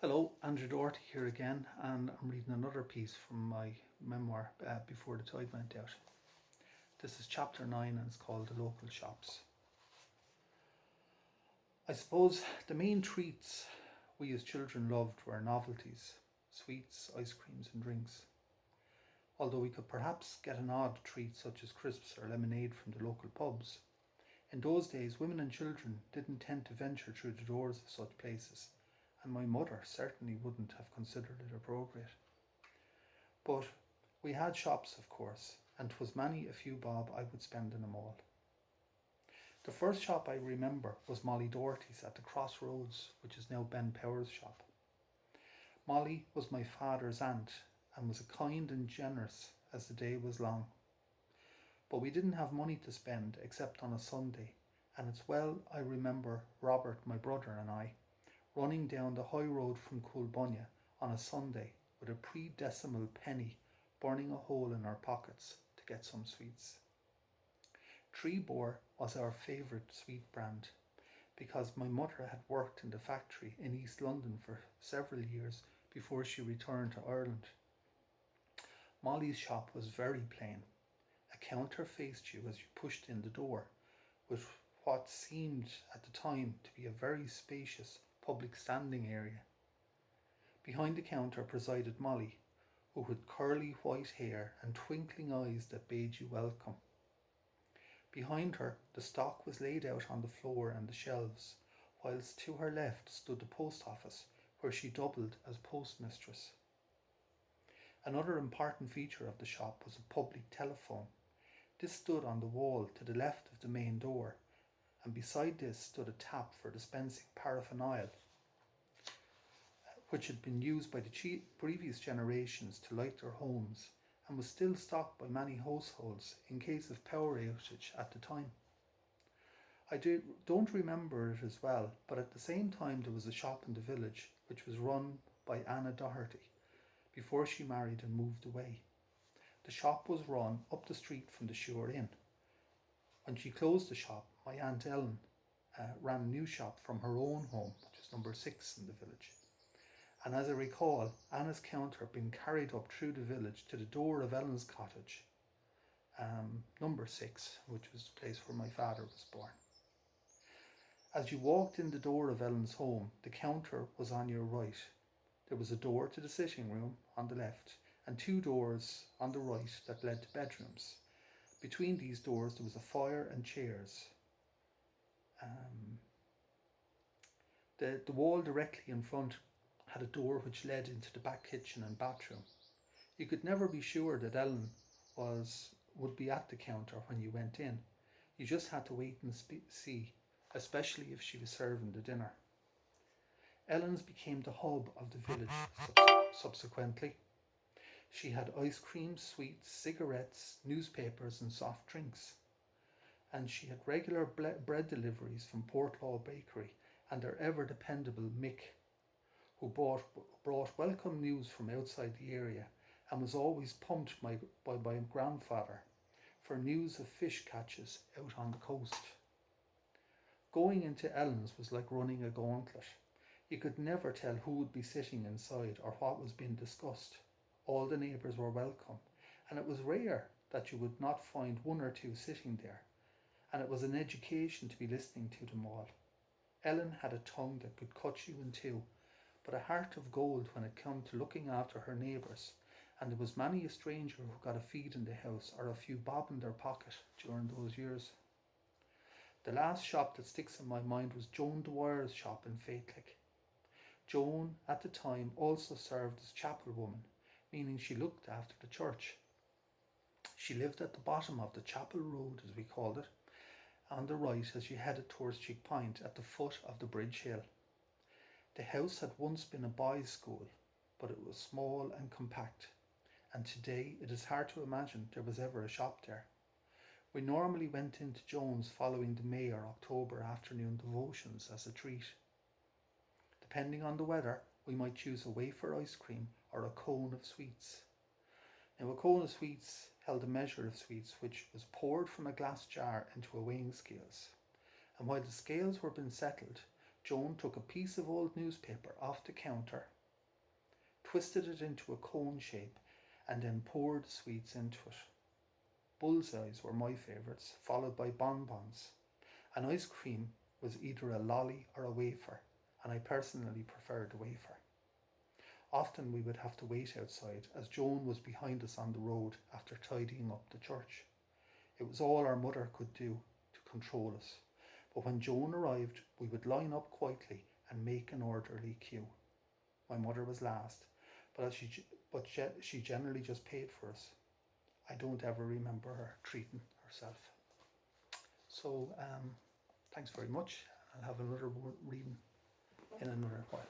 Hello, Andrew Doherty here again, and I'm reading another piece from my memoir, Before the Tide Went Out. This is chapter 9 and it's called The Local Shops. I suppose the main treats we as children loved were novelties, sweets, ice creams, and drinks. Although we could perhaps get an odd treat such as crisps or lemonade from the local pubs, in those days women and children didn't tend to venture through the doors of such places, and my mother certainly wouldn't have considered it appropriate. But we had shops, of course, and 'twas many a few bob I would spend in them all. The first shop I remember was Molly Doherty's at the crossroads, which is now Ben Power's shop. Molly was my father's aunt and was as kind and generous as the day was long. But we didn't have money to spend except on a Sunday, and it's well I remember Robert, my brother, and I running down the high road from Coolbunya on a Sunday with a pre-decimal penny burning a hole in our pockets to get some sweets. Treebor was our favourite sweet brand because my mother had worked in the factory in East London for several years before she returned to Ireland. Molly's shop was very plain. A counter faced you as you pushed in the door, with what seemed at the time to be a very spacious public standing area. Behind the counter presided Molly, who had curly white hair and twinkling eyes that bade you welcome. Behind her the stock was laid out on the floor and the shelves, whilst to her left stood the post office, where she doubled as postmistress. Another important feature of the shop was a public telephone. This stood on the wall to the left of the main door, and beside this stood a tap for dispensing paraffin oil, which had been used by the previous generations to light their homes and was still stocked by many households in case of power outage at the time. I don't remember it as well, but at the same time there was a shop in the village which was run by Anna Doherty before she married and moved away. The shop was run up the street from the Sure Inn. When she closed the shop, my Aunt Ellen ran a new shop from her own home, which is number 6 in the village. And as I recall, Anna's counter had been carried up through the village to the door of Ellen's cottage, number 6, which was the place where my father was born. As you walked in the door of Ellen's home, the counter was on your right. There was a door to the sitting room on the left, and 2 doors on the right that led to bedrooms. Between these doors there was a fire and chairs. The wall directly in front had a door which led into the back kitchen and bathroom. You could never be sure that Ellen would be at the counter when you went in. You just had to wait and see, especially if she was serving the dinner. Ellen's became the hub of the village subsequently. She had ice cream, sweets, cigarettes, newspapers and soft drinks. And she had regular bread deliveries from Portlaw Bakery and their ever dependable Mick, who brought welcome news from outside the area and was always pumped by my grandfather for news of fish catches out on the coast. Going into Ellen's was like running a gauntlet. You could never tell who would be sitting inside or what was being discussed. All the neighbours were welcome, and it was rare that you would not find 1 or 2 sitting there, and it was an education to be listening to them all. Ellen had a tongue that could cut you in two, but a heart of gold when it came to looking after her neighbours, and there was many a stranger who got a feed in the house or a few bob in their pocket during those years. The last shop that sticks in my mind was Joan Dwyer's shop in Faithlegg. Joan, at the time, also served as chapel woman, meaning she looked after the church. She lived at the bottom of the chapel road, as we called it, on the right as you headed towards Cheekpoint at the foot of the Bridge Hill. The house had once been a boys' school, but it was small and compact, and today it is hard to imagine there was ever a shop there. We normally went into Joan's following the May or October afternoon devotions as a treat. Depending on the weather, we might choose a wafer ice cream or a cone of sweets. Now, a cone of sweets held a measure of sweets which was poured from a glass jar into a weighing scales, and while the scales were being settled, Joan took a piece of old newspaper off the counter, twisted it into a cone shape, and then poured the sweets into it. Bullseyes were my favourites, followed by bonbons. And ice cream was either a lolly or a wafer, and I personally preferred the wafer. Often we would have to wait outside, as Joan was behind us on the road after tidying up the church. It was all our mother could do to control us. But when Joan arrived, we would line up quietly and make an orderly queue. My mother was last, but she generally just paid for us. I don't ever remember her treating herself. So thanks very much. I'll have another reading in another while.